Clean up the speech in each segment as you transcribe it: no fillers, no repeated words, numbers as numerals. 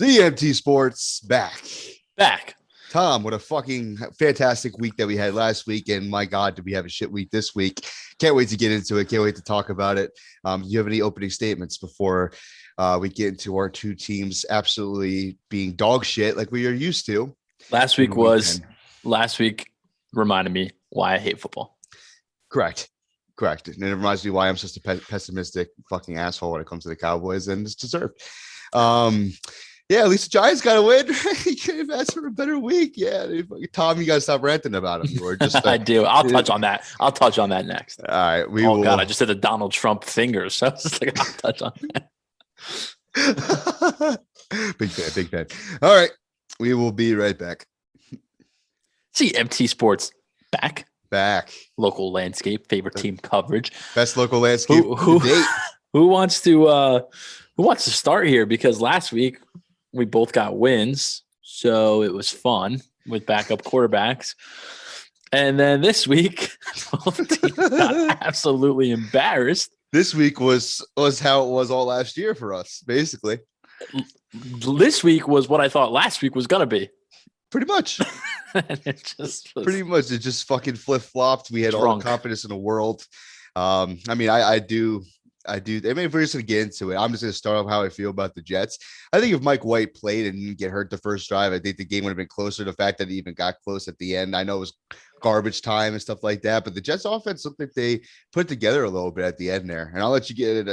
ZMT Sports back. Back. Tom, what a fucking fantastic week that we had last week. And my God, did we have a shit week this week? Can't wait to get into it. Can't wait to talk about it. Do you have any opening statements before we get into our two teams absolutely being dog shit like we are used to? Last week reminded me why I hate football. Correct. And it reminds me why I'm such a pessimistic fucking asshole when it comes to the Cowboys, and it's deserved. Yeah, at least the Giants got a win. You can't ask for a better week. Yeah, Tom, you got to stop ranting about him. Or just I do. I'll touch on that. I'll touch on that next. All right. God, I just did the Donald Trump fingers. So I was just like, I'll touch on that. Big fan. All right. We will be right back. ZMT Sports back. Local landscape, favorite team coverage. Best local landscape to date. Who wants to start here? Because last week we both got wins, so it was fun with backup quarterbacks. And then this week, both teams got absolutely embarrassed. This week was how it was all last year for us, basically. This week was what I thought last week was gonna be. Pretty much. And it just was pretty much. It just fucking flip-flopped. We had all the confidence in the world. I do. I mean, if we're just going to get into it, I'm just going to start off how I feel about the Jets. I think if Mike White played and didn't get hurt the first drive, I think the game would have been closer. The fact that he even got close at the end, I know it was garbage time and stuff like that, but the Jets offense looked like they put together a little bit at the end there. And I'll let you get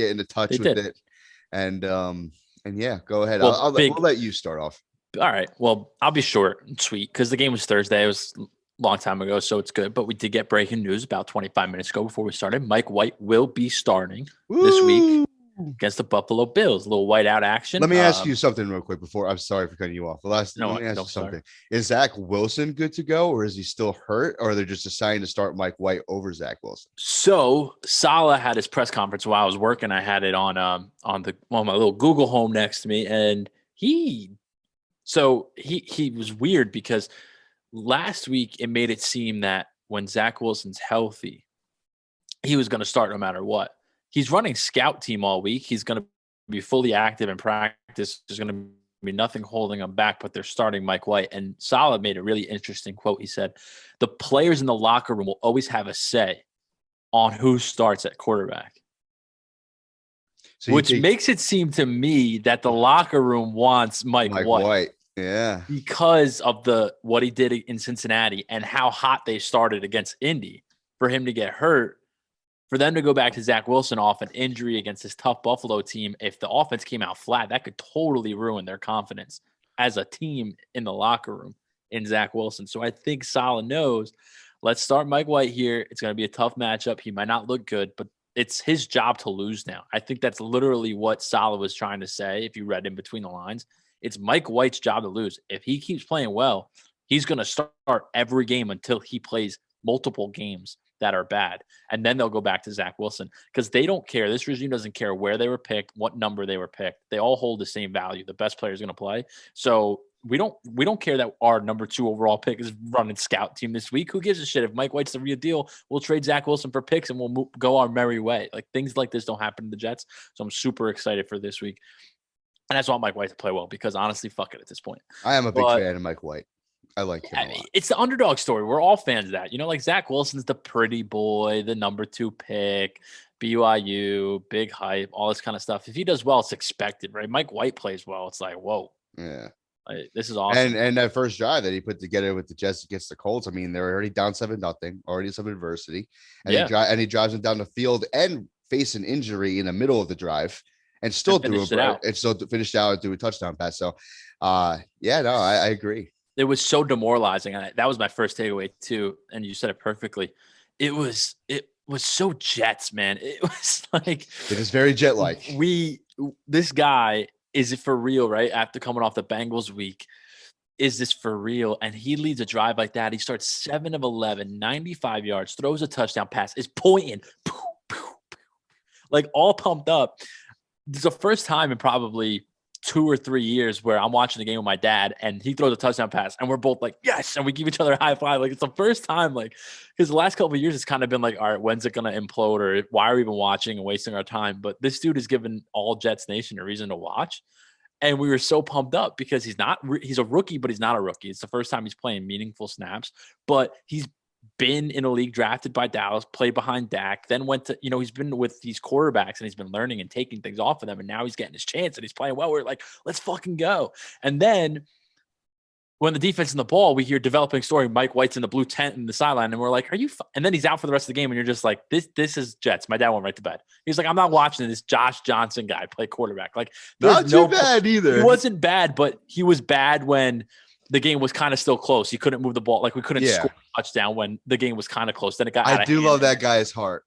into touch with it. And yeah, go ahead. Well, we'll let you start off. All right. Well, I'll be short and sweet because the game was Thursday. It was a long time ago, so it's good. But we did get breaking news about 25 minutes ago before we started. Mike White will be starting this week against the Buffalo Bills. A little white out action. Let me ask you something real quick before. I'm sorry for cutting you off. Let me ask you something. Is Zach Wilson good to go, or is he still hurt, or are they just deciding to start Mike White over Zach Wilson? So Saleh had his press conference while I was working. I had it on my little Google Home next to me, and he was weird because last week it made it seem that when Zach Wilson's healthy, he was going to start no matter what. He's running scout team all week. He's going to be fully active in practice. There's going to be nothing holding him back, but they're starting Mike White. And Saleh made a really interesting quote. He said, the players in the locker room will always have a say on who starts at quarterback. Which makes it seem to me that the locker room wants Mike White. Yeah. Because of what he did in Cincinnati and how hot they started against Indy. For him to get hurt, for them to go back to Zach Wilson off an injury against this tough Buffalo team, if the offense came out flat, that could totally ruin their confidence as a team in the locker room in Zach Wilson. So I think Saleh knows, let's start Mike White here. It's going to be a tough matchup. He might not look good, but it's his job to lose now. I think that's literally what Saleh was trying to say if you read in between the lines. It's Mike White's job to lose. If he keeps playing well, he's going to start every game until he plays multiple games that are bad. And then they'll go back to Zach Wilson because they don't care. This regime doesn't care where they were picked, what number they were picked. They all hold the same value. The best player is going to play. So we don't care that our number 2 overall pick is running scout team this week. Who gives a shit? If Mike White's the real deal, we'll trade Zach Wilson for picks and we'll go our merry way. Like things like this don't happen to the Jets. So I'm super excited for this week. And I just want Mike White to play well because honestly, fuck it at this point. I am a big fan of Mike White. I like him a lot. It's the underdog story. We're all fans of that. Like Zach Wilson's the pretty boy, the number 2 pick, BYU, big hype, all this kind of stuff. If he does well, it's expected, right? Mike White plays well. It's like, whoa. Yeah. This is awesome. And that first drive that he put together with the Jets against the Colts, I mean, they're already down 7-0, already some adversity. And he drives them down the field and face an injury in the middle of the drive. And still finished out and do a touchdown pass. So, I agree. It was so demoralizing. That was my first takeaway too. And you said it perfectly. It was so Jets, man. It was like it is very Jet-like. This guy, is it for real? Right after coming off the Bengals week, is this for real? And he leads a drive like that. He starts 7 of 11, 95 yards, throws a touchdown pass, is pointing, like all pumped up. It's the first time in probably 2 or 3 years where I'm watching the game with my dad and he throws a touchdown pass and we're both like, yes. And we give each other a high five. Like it's the first time, like, because the last couple of years, it's kind of been like, all right, when's it going to implode or why are we even watching and wasting our time? But this dude has given all Jets Nation a reason to watch. And we were so pumped up because he's a rookie, but he's not a rookie. It's the first time he's playing meaningful snaps, but he's been in a league drafted by Dallas, played behind Dak, then went to, he's been with these quarterbacks and he's been learning and taking things off of them. And now he's getting his chance and he's playing well. We're like, let's fucking go. And then when the defense in the ball, we hear developing story, Mike White's in the blue tent in the sideline. And we're like, and then he's out for the rest of the game. And you're just like, this is Jets. My dad went right to bed. He's like, I'm not watching this Josh Johnson guy play quarterback. Like, not too bad either. He wasn't bad, but he was bad when the game was kind of still close. He couldn't move the ball. Like, we couldn't score a touchdown when the game was kind of close. Then it got I do love that guy's heart.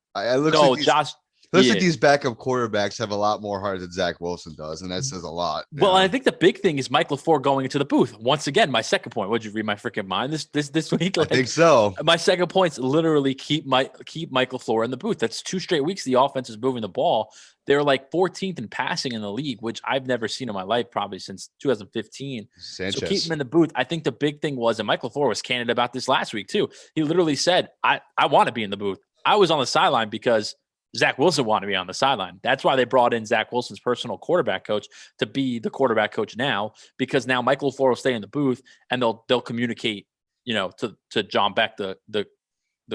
Looks like these backup quarterbacks have a lot more heart than Zach Wilson does, and that says a lot. Well, I think the big thing is Mike LaFleur going into the booth. Once again, my second point. Would you read my freaking mind this week? I think so. My second point is literally keep Mike LaFleur in the booth. That's 2 straight weeks the offense is moving the ball. They're like 14th in passing in the league, which I've never seen in my life, probably since 2015. Sanchez. So keep him in the booth. I think the big thing was, and Mike LaFleur was candid about this last week too. He literally said, I want to be in the booth. I was on the sideline because Zach Wilson wanted to be on the sideline. That's why they brought in Zach Wilson's personal quarterback coach to be the quarterback coach now, because now Michael LaFleur will stay in the booth and they'll communicate, to John Beck, the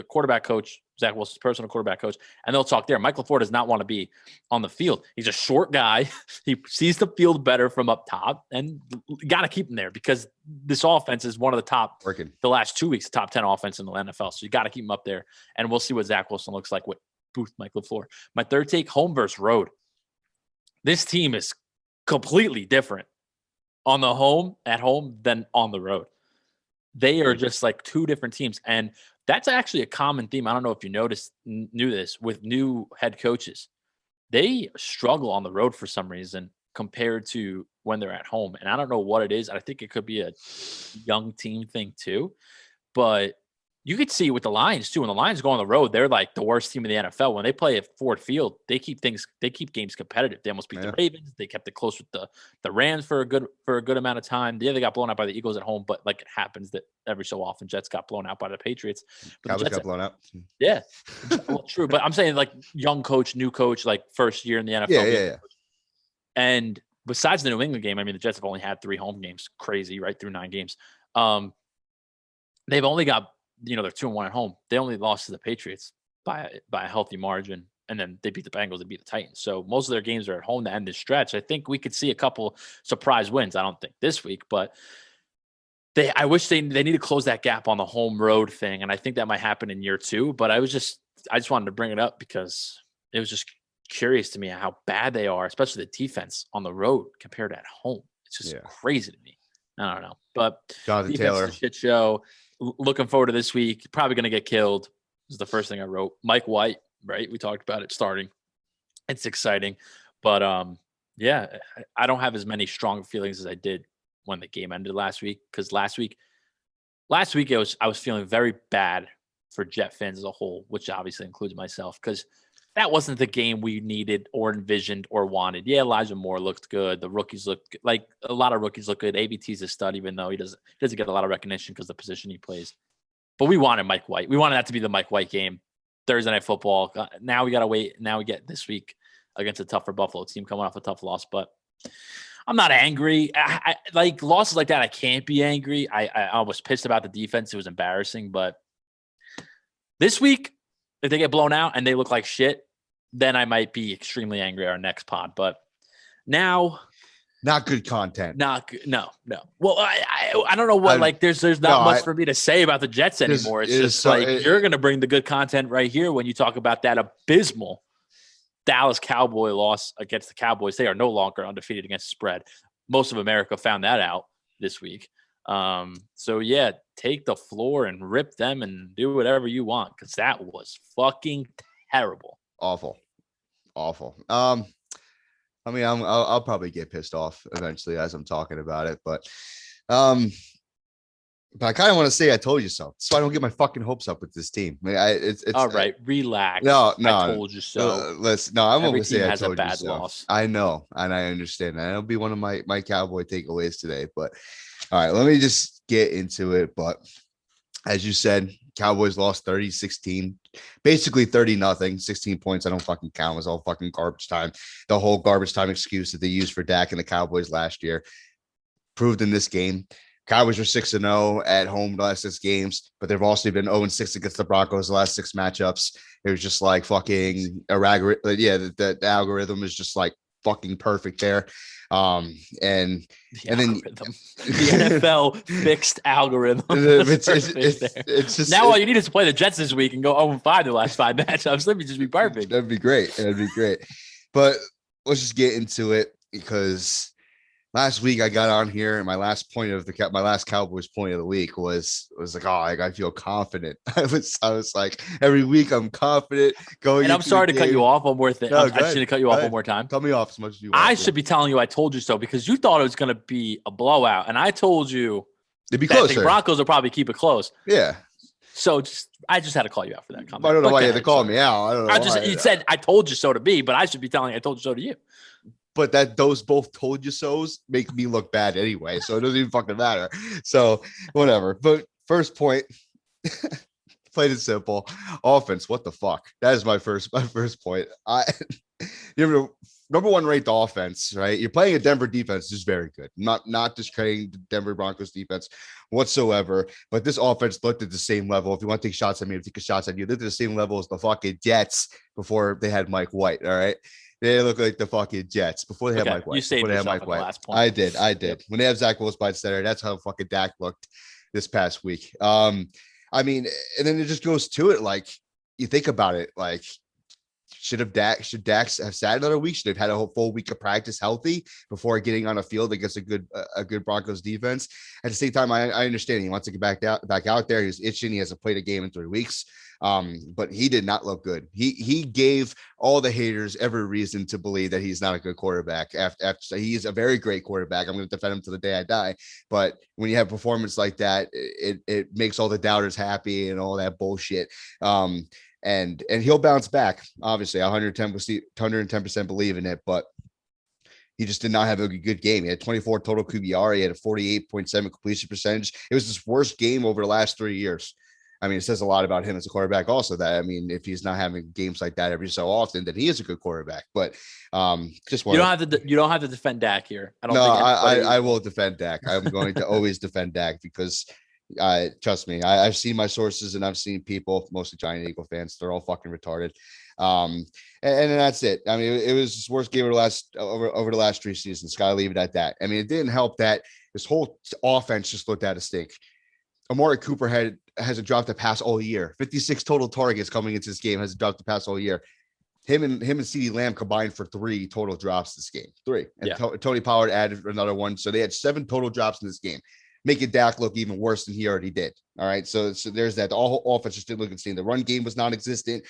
quarterback coach, Zach Wilson's personal quarterback coach, and they'll talk there. Michael LaFleur does not want to be on the field. He's a short guy. He sees the field better from up top, and you got to keep him there because this offense is one of the top, the last 2 weeks, top 10 offense in the NFL. So you got to keep him up there, and we'll see what Zach Wilson looks like with booth Mike LaFleur. My third take, home versus road. This team is completely different at home than on the road. They are just like 2 different teams. And that's actually a common theme. I don't know if you knew this with new head coaches. They struggle on the road for some reason compared to when they're at home. And I don't know what it is. I think it could be a young team thing too. But you could see with the Lions too. When the Lions go on the road, they're like the worst team in the NFL. When they play at Ford Field, they keep games competitive. They almost beat the Ravens. They kept it close with the Rams for a good amount of time. Yeah, they got blown out by the Eagles at home, but like it happens that every so often Jets got blown out by the Patriots. But Cowboys got blown out. Yeah, well, true. But I'm saying like young coach, new coach, like first year in the NFL. Yeah. And besides the New England game, I mean, the Jets have only had 3 home games. Crazy, right? Through 9 games. They've only got, they're 2-1 at home. They only lost to the Patriots by a healthy margin. And then they beat the Bengals, they beat the Titans. So most of their games are at home to end this stretch. I think we could see a couple surprise wins. I don't think this week, but I wish they need to close that gap on the home road thing. And I think that might happen in year 2, but I just wanted to bring it up because it was just curious to me how bad they are, especially the defense on the road compared to at home. It's just crazy to me. I don't know, but Jonathan Taylor, shit show. Looking forward to this week. Probably going to get killed. This is the first thing I wrote. Mike White, right? We talked about it starting. It's exciting. But, I don't have as many strong feelings as I did when the game ended last week. Because last week I was feeling very bad for Jet fans as a whole, which obviously includes myself. Because that wasn't the game we needed or envisioned or wanted. Yeah, Elijah Moore looked good. The rookies looked good. Like a lot of rookies look good. ABT's a stud, even though he doesn't get a lot of recognition because of the position he plays. But we wanted Mike White. We wanted that to be the Mike White game. Thursday Night Football. Now we got to wait. Now we get this week against a tougher Buffalo team coming off a tough loss. But I'm not angry. I like losses like that. I can't be angry. I was pissed about the defense. It was embarrassing. But this week, if they get blown out and they look like shit, then I might be extremely angry at our next pod. But now, not good content. No. Well, I don't know what there's not much for me to say about the Jets anymore. It's just you're going to bring the good content right here when you talk about that abysmal Dallas Cowboy loss against the Cowboys. They are no longer undefeated against the spread. Most of America found that out this week. So yeah, take the floor and rip them and do whatever you want because that was fucking terrible. Awful. I mean, I'll probably get pissed off eventually as I'm talking about it, but I kind of want to say I told you so I don't get my fucking hopes up with this team. I mean, it's all right. Relax. No, I told you so. Listen, no, I'm going to say I has told a bad you so. Loss. I know, and I understand that. It'll be one of my Cowboy takeaways today. But all right, let me just get into it. But as you said, Cowboys lost 30-16 basically 30-0, 16 points. I don't fucking count. It was all fucking garbage time. The whole garbage time excuse that they used for Dak and the Cowboys last year proved in this game. Cowboys were 6-0 at home the last 6 games, but they've also been 0-6 against the Broncos the last 6 matchups. It was just like fucking the algorithm is just like fucking perfect there. And then the NFL fixed algorithm. It's just now all you need is to play the Jets this week and go 0-5 the last 5 matchups. Let me just be perfect. That'd be great. But let's just get into it, because last week I got on here and my last Cowboys point of the week was like, oh, I feel confident. I was like, every week I'm confident going. And I'm sorry to cut you off one more thing. I shouldn't cut you off one more time. Cut me off as much as you want. I should be telling you I told you so, because you thought it was going to be a blowout, and I told you it'd be closer. The Broncos will probably keep it close. Yeah. So I just had to call you out for that comment. I don't know why you had to call me out. I don't know. You said I told you so to be, but I should be telling you I told you so to you. But those both told you so's make me look bad anyway, so it doesn't even fucking matter. So whatever. But first point, plain and simple, offense. What the fuck? That is my first point. Number one ranked offense, right? You're playing a Denver defense, is very good. Not discrediting the Denver Broncos defense whatsoever, but this offense looked at the same level. If you want to take shots at me, take shots at you. They looked at the same level as the fucking Jets before they had Mike White. All right. They look like the fucking Jets before they had Mike White. You saved yourself on the last point. I did. When they have Zach Wilson by center, that's how fucking Dak looked this past week. I mean, and then it just goes to it. Like, you think about it, like, should Dak have sat another week? Should have had a whole full week of practice healthy before getting on a field against a good Broncos defense? At the same time, I understand he wants to get back out there. He's itching. He hasn't played a game in 3 weeks. But he did not look good. He gave all the haters every reason to believe that he's not a good quarterback. After he's a very great quarterback. I'm going to defend him to the day I die. But when you have performance like that, it makes all the doubters happy and all that bullshit. And he'll bounce back. Obviously, 110% believe in it, but he just did not have a good game. He had 24 total QBR. He had a 48.7 completion percentage. It was his worst game over the last 3 years. I mean, it says a lot about him as a quarterback also, that, I mean, if he's not having games like that every so often, then he is a good quarterback. But just you don't have to defend Dak here. I will defend Dak. I'm going to always defend Dak, because trust me, I've seen my sources and I've seen people, mostly Giant Eagle fans, they're all fucking retarded. And that's it. I mean, it was his worst game over the last 3 seasons. Gotta leave it at that. I mean, it didn't help that this whole offense just looked out of stink. Amari Cooper hasn't dropped a pass all year. 56 total targets coming into this game, hasn't dropped a pass all year. Him and CeeDee Lamb combined for 3 total drops this game. 3. And Tony Pollard added another one. So they had 7 total drops in this game, making Dak look even worse than he already did. All right. So there's that. The whole offense just didn't look insane. The run game was non-existent.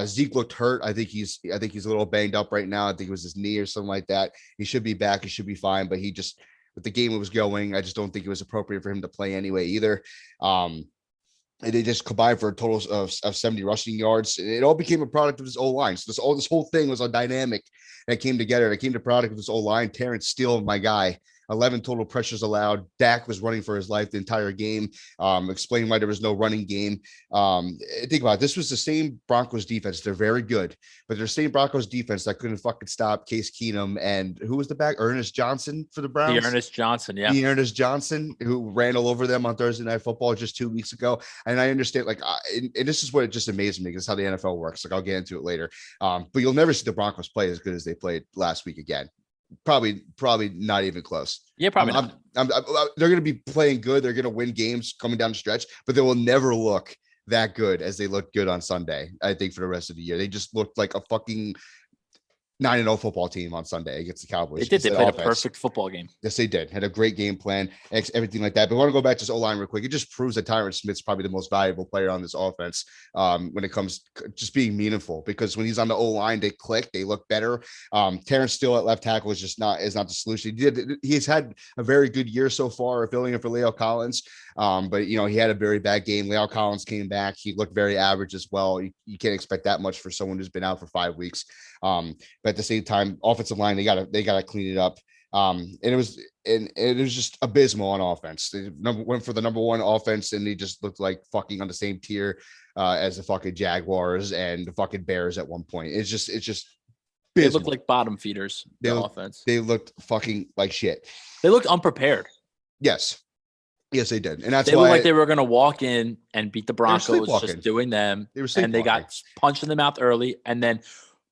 Zeke looked hurt. I think he's a little banged up right now. I think it was his knee or something like that. He should be back. He should be fine, but with the game it was going, I just don't think it was appropriate for him to play anyway either. And they just combined for a total of 70 rushing yards. It all became a product of this O-line. So this whole thing was a dynamic that came together. It came to product of this O-line. Terrence Steele, my guy, 11 total pressures allowed. Dak was running for his life the entire game, explaining why there was no running game. Think about it. This was the same Broncos defense. They're very good, but they're the same Broncos defense that couldn't fucking stop Case Keenum. And who was the back? Ernest Johnson for the Browns? Ernest Johnson, yeah. Ernest Johnson, who ran all over them on Thursday Night Football just 2 weeks ago. And I understand, and this is what it just amazes me, because how the NFL works. Like, I'll get into it later. But you'll never see the Broncos play as good as they played last week again. Probably not even close. Yeah, probably not. They're going to be playing good. They're going to win games coming down the stretch, but they will never look that good as they looked good on Sunday, I think, for the rest of the year. They just looked like a fucking 9-0 football team on Sunday against the Cowboys. They played a perfect football game. Yes, they did. Had a great game plan, everything like that. But I want to go back to this O-line real quick. It just proves that Tyron Smith's probably the most valuable player on this offense when it comes to just being meaningful. Because when he's on the O-line, they click, they look better. Terrence Steele at left tackle is not the solution. He's had a very good year so far, filling in for Leo Collins. But he had a very bad game. Leo Collins came back. He looked very average as well. You can't expect that much for someone who's been out for 5 weeks. But at the same time, offensive line, they gotta clean it up. And it was just abysmal on offense. They went for the number one offense, and they just looked like fucking on the same tier as the fucking Jaguars and the fucking Bears at one point. It's just abysmal. They looked like bottom feeders. Offense. They looked fucking like shit. They looked unprepared. Yes, they did, and that's they why looked like they were going to walk in and beat the Broncos, just doing them. And they got punched in the mouth early, and then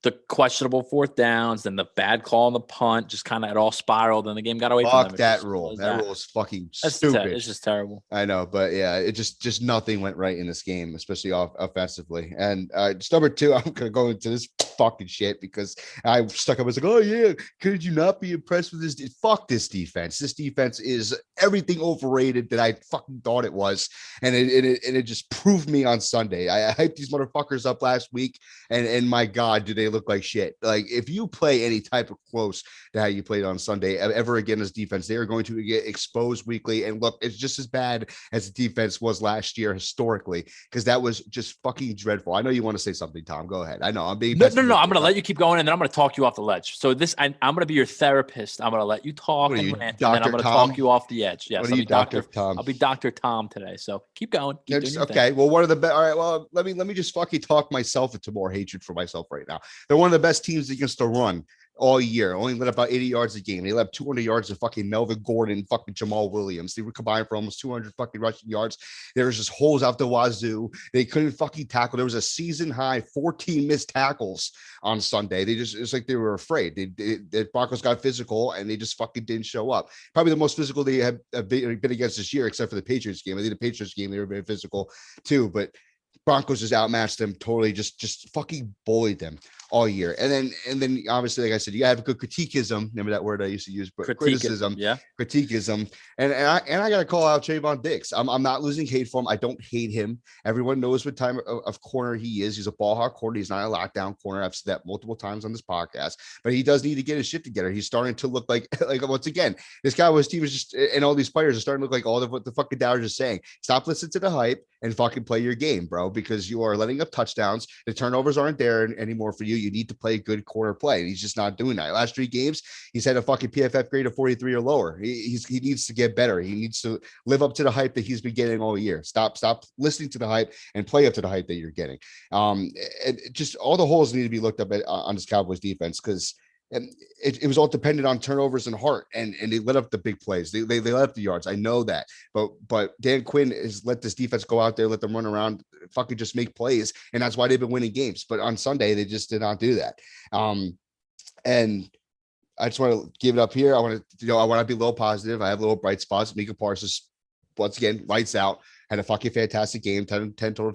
the questionable fourth downs, then the bad call on the punt, just kind of it all spiraled, and the game got away from them. Fuck that rule. That rule is fucking stupid. It's just terrible. I know, but yeah, it just nothing went right in this game, especially offensively. And just number two, I'm gonna go into this fucking shit because I stuck up. I was like, oh yeah, could you not be impressed with this? Fuck this defense. This defense is everything overrated that I fucking thought it was, and it just proved me on Sunday. I hyped these motherfuckers up last week, and my God, do they look like shit. Like if you play any type of close to how you played on Sunday ever again as defense, they are going to get exposed weekly. And look, it's just as bad as the defense was last year historically, because that was just fucking dreadful. I know you want to say something, Tom. Go ahead. I know I'm being no. I'm going to let you keep going, and then I'm going to talk you off the ledge. So I'm going to be your therapist. I'm going to let you talk and rant, and then I'm going to talk you off the edge. Yes, I'll be Dr. Tom. I'll be Dr. Tom today. So keep going. Okay. Well, one of the best. All right. Well, let me just fucking talk myself into more hatred for myself right now. They're one of the best teams against the run all year. Only let about 80 yards a game. They let 200 yards to fucking Melvin Gordon, fucking Jamal Williams. They were combined for almost 200 fucking rushing yards. There was just holes out the wazoo. They couldn't fucking tackle. There was a season high 14 missed tackles on Sunday. It's like they were afraid. The Broncos got physical, and they just fucking didn't show up. Probably the most physical they have been against this year, except for the Patriots game. I think the Patriots game, they were very physical too, but Broncos just outmatched them totally, just fucking bullied them all year. And then obviously, like I said, you have good critiquism. Remember that word I used to use, but criticism. Yeah. Critiquism. And I gotta call out Trayvon Diggs. I'm not losing hate for him. I don't hate him. Everyone knows what time of corner he is. He's a ball hawk corner. He's not a lockdown corner. I've said that multiple times on this podcast, but he does need to get his shit together. He's starting to look like once again, this Cowboys team is just, and all these players are starting to look like all of what the fucking Dowders is saying. Stop listening to the hype and fucking play your game, bro, because you are letting up touchdowns. The turnovers aren't there anymore for you. You need to play good corner play, and he's just not doing that. Last 3 games, he's had a fucking PFF grade of 43 or lower. He needs to get better. He needs to live up to the hype that he's been getting all year. Stop listening to the hype and play up to the hype that you're getting. And just all the holes need to be looked up at on this Cowboys defense, because it was all dependent on turnovers and heart, and they let up the big plays. They let up the yards. I know that, but Dan Quinn has let this defense go out there, let them run around, fucking just make plays, and that's why they've been winning games. But on Sunday, they just did not do that. And I just want to give it up here. I want to be a little positive. I have little bright spots. Micah Parsons, once again, lights out. Had a fucking fantastic game, 10 total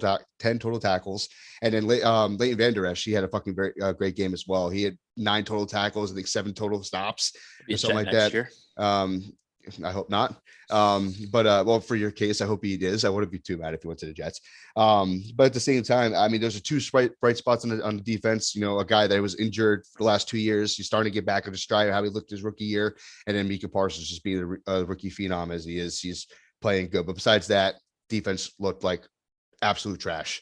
tackles. And then Leighton Vander Esch, he had a fucking very great game as well. He had 9 total tackles, I think 7 total stops or something like that. Year. I hope not. But well, for your case, I hope he is. I wouldn't be too mad if he went to the Jets. But at the same time, I mean, there's 2 bright spots on the defense. You know, a guy that was injured for the last 2 years. He's starting to get back on the stride of how he looked his rookie year. And then Micah Parsons just being a rookie phenom as he is. He's playing good. But besides that, defense looked like absolute trash.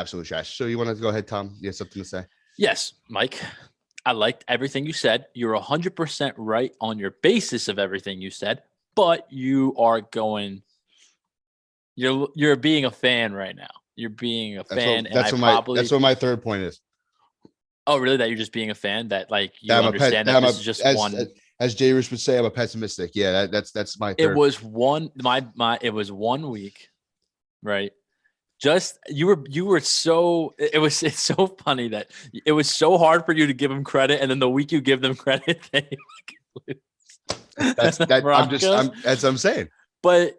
So you want to go ahead, Tom? You have something to say? Yes, Mike. I liked everything you said. You're 100% right on your basis of everything you said, but you are going. You're being a fan right now. You're being a fan, that's what my third point is. Oh, really? That you're just being a fan? That like you understand that this is just one. As Jay Rich would say, I'm a pessimistic. Yeah, that's my third. It was one. It was 1 week, right? Just you were so it's so funny that it was so hard for you to give them credit, and then the week you give them credit, they lose. That's I'm saying. But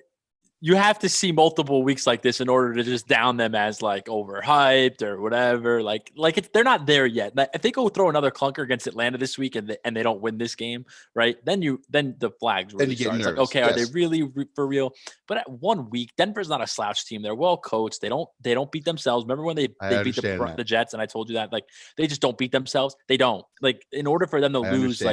you have to see multiple weeks like this in order to just down them as like overhyped or whatever. Like they're not there yet. If they go throw another clunker against Atlanta this week and they don't win this game, right? Then the flags really start. It's like, okay, yes. Are they really for real? But at 1 week, Denver's not a slouch team. They're well coached. They don't beat themselves. Remember when they beat the Jets, and I told you that like they just don't beat themselves. They don't. Like in order for them to lose,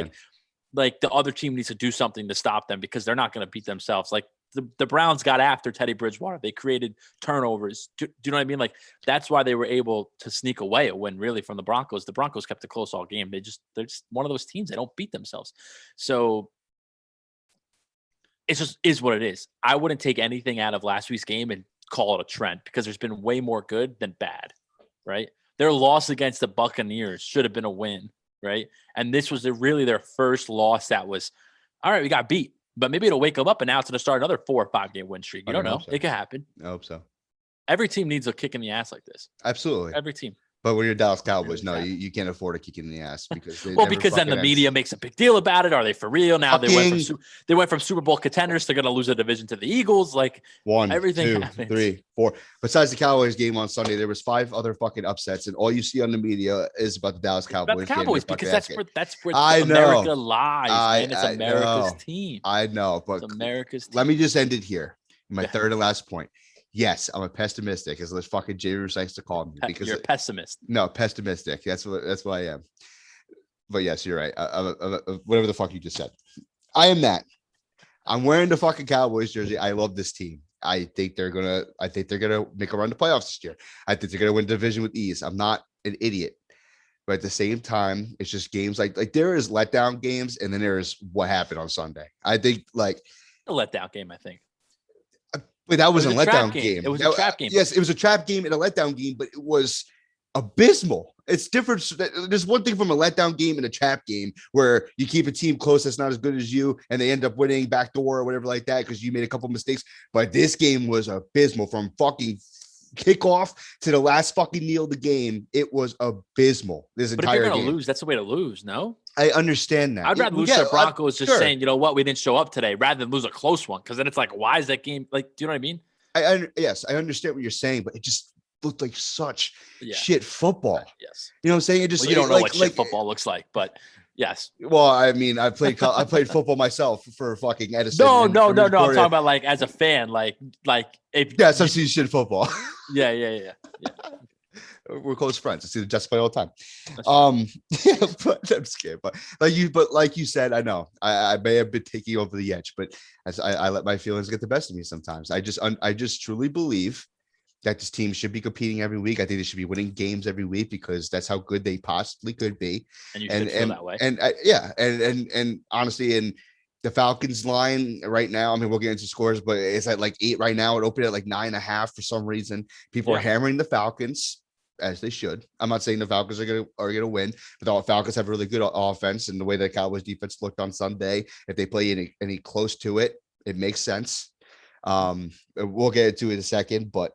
like the other team needs to do something to stop them, because they're not going to beat themselves. Like the Browns got after Teddy Bridgewater. They created turnovers. Do you know what I mean? Like that's why they were able to sneak away a win really from the Broncos. The Broncos kept it close all game. They're just one of those teams. They don't beat themselves. So it just is what it is. I wouldn't take anything out of last week's game and call it a trend because there's been way more good than bad, right? Their loss against the Buccaneers should have been a win, right? And this was really their first loss that was, all right, we got beat, but maybe it'll wake them up and now it's going to start another 4 or 5 game win streak. You don't know. So. It could happen. I hope so. Every team needs a kick in the ass like this. Absolutely. Every team. But when you're Dallas Cowboys, no, you can't afford a kick in the ass because because then the media makes a big deal about it. Are they for real now? They went from Super Bowl contenders to going to lose a division to the Eagles. Like 1, everything 2, happens. 3, 4. Besides the Cowboys game on Sunday, there was 5 other fucking upsets, and all you see on the media is about the Dallas Cowboys. About the Cowboys because that's where America lies. It's America's team. I know, but it's America's team. Let me just end it here. My third and last point. Yes, I'm a pessimistic, as this fucking Jay Roos likes to call me. Because you're a pessimist. No, pessimistic. That's what I am. But yes, you're right. Whatever the fuck you just said, I am that. I'm wearing the fucking Cowboys jersey. I love this team. I think they're gonna make a run to playoffs this year. I think they're gonna win the division with ease. I'm not an idiot, but at the same time, it's just games like there is letdown games, and then there is what happened on Sunday. I think like a letdown game. I think. But that was a letdown game. It was a trap game. Yes, it was a trap game and a letdown game, but it was abysmal. It's different. There's one thing from a letdown game and a trap game where you keep a team close that's not as good as you, and they end up winning backdoor or whatever like that because you made a couple mistakes. But this game was abysmal from fucking kickoff to the last fucking kneel of the game. It was abysmal. But if you're going to lose, that's the way to lose, no? I understand that. I'd rather lose to the Broncos saying, you know what, we didn't show up today, rather than lose a close one. Because then it's like, why is that game like? Do you know what I mean? Yes, I understand what you're saying, but it just looked like such Yeah. shit football. Yes. You know what I'm saying? It just you don't know what shit football looks like, but yes. Well, I mean, I played football myself for fucking Edison. No. I'm talking about like as a fan, like if yes, I've seen shit football. Yeah. We're close friends. I see the Jets play all the time. But I'm scared. But like you said, I know I may have been taking over the edge, but as I let my feelings get the best of me sometimes. I just truly believe that this team should be competing every week. I think they should be winning games every week because that's how good they possibly could be. And you should feel that way. And honestly, in the Falcons line right now, I mean, we'll get into scores, but it's at like 8 right now. It opened at like 9.5 for some reason. People are hammering the Falcons, as they should. I'm not saying the Falcons are gonna win, but the Falcons have a really good offense, and the way the Cowboys defense looked on Sunday, if they play any close to it, it makes sense. We'll get into it in a second, but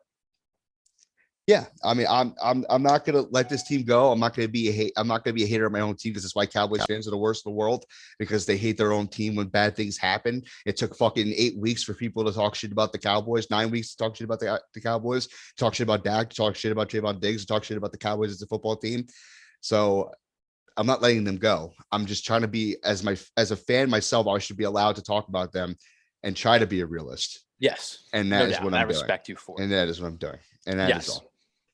yeah, I mean, I'm not gonna let this team go. I'm not gonna be a hater of my own team because that's why Cowboys fans are the worst in the world, because they hate their own team when bad things happen. It took fucking 8 weeks for people to talk shit about the Cowboys, 9 weeks to talk shit about the Cowboys, talk shit about Dak, talk shit about Trayvon Diggs, talk shit about the Cowboys as a football team. So I'm not letting them go. I'm just trying to be as a fan myself. I should be allowed to talk about them and try to be a realist. Yes, and that is what I'm doing. I respect you for. And that is what I'm doing. And that is all.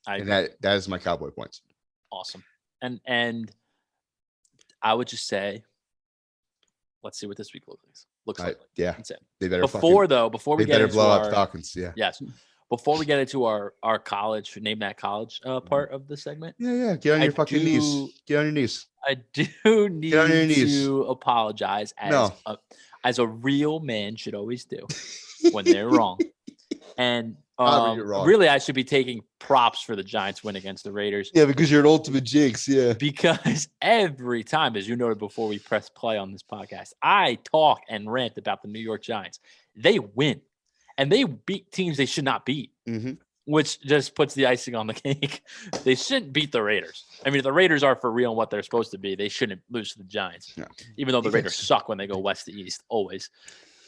And that is my Cowboy points. Awesome. And I would just say, let's see what this week looks like. Yeah. They better before we get into blow out the Falcons. Yeah. Yes. Before we get into our college, name that college part of the segment. Yeah. Get on your fucking knees. Get on your knees. I do need to apologize as a real man should always do when they're wrong. And really, I should be taking props for the Giants win against the Raiders. Yeah, because you're an ultimate jinx. Yeah. Because every time, as you noted before we press play on this podcast, I talk and rant about the New York Giants. They win, and they beat teams they should not beat, which just puts the icing on the cake. They shouldn't beat the Raiders. I mean, if the Raiders are for real and what they're supposed to be, they shouldn't lose to the Giants, even though the Raiders suck when they go west to east, always.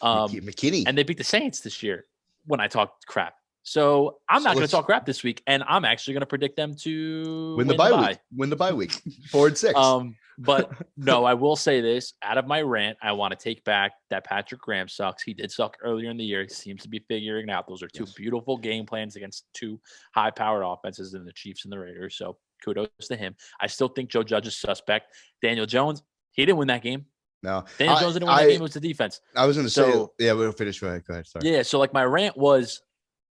McKinney. And they beat the Saints this year when I talk crap. So I'm not going to talk crap this week, and I'm actually going to predict them to win the bye week. Win the bye week. 4-6. But no, I will say this. Out of my rant, I want to take back that Patrick Graham sucks. He did suck earlier in the year. He seems to be figuring it out. Those are two beautiful game plans against two high-powered offenses in the Chiefs and the Raiders. So kudos to him. I still think Joe Judge is suspect. Daniel Jones, he didn't win that game. No, Daniel Jones didn't win that game. It was the defense. I was going to say, we'll finish. Go ahead. Sorry. Yeah, so like my rant was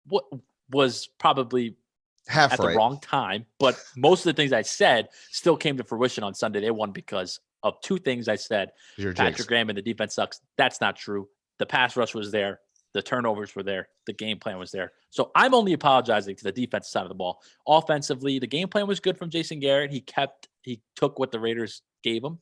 what was probably half at the wrong time, but most of the things I said still came to fruition on Sunday. They won because of two things I said. Patrick Graham and the defense sucks. That's not true. The pass rush was there. The turnovers were there. The game plan was there. So I'm only apologizing to the defensive side of the ball. Offensively, the game plan was good from Jason Garrett. He took what the Raiders gave him,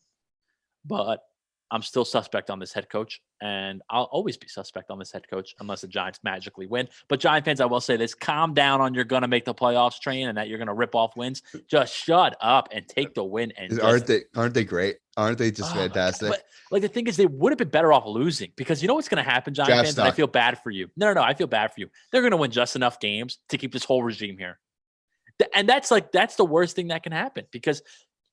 but I'm still suspect on this head coach, and I'll always be suspect on this head coach unless the Giants magically win. But Giant fans, I will say this: calm down on you're going to make the playoffs train and that you're going to rip off wins. Just shut up and take the win. And aren't they great? Aren't they just fantastic? But like the thing is, they would have been better off losing because you know what's going to happen, Giant fans. And I feel bad for you. No, I feel bad for you. They're going to win just enough games to keep this whole regime here, and that's the worst thing that can happen because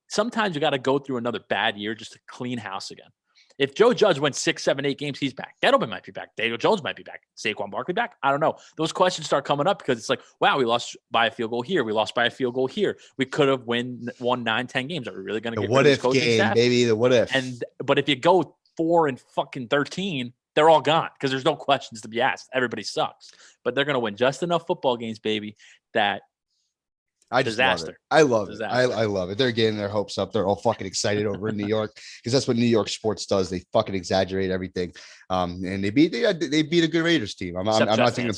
sometimes you got to go through another bad year just to clean house again. If Joe Judge went 6, 7, 8 games, he's back. Gettleman might be back. Daniel Jones might be back. Saquon Barkley back. I don't know. Those questions start coming up because it's like, wow, we lost by a field goal here. We lost by a field goal here. We could have won 9, 10 games. Are we really going to get what if game, staff? Baby? The what if? But if you go 4 and fucking 13, they're all gone because there's no questions to be asked. Everybody sucks. But they're going to win just enough football games, baby, that disaster. I love it. I love it. They're getting their hopes up. They're all fucking excited over in New York because that's what New York sports does. They fucking exaggerate everything. And they beat a good Raiders team. I'm not thinking.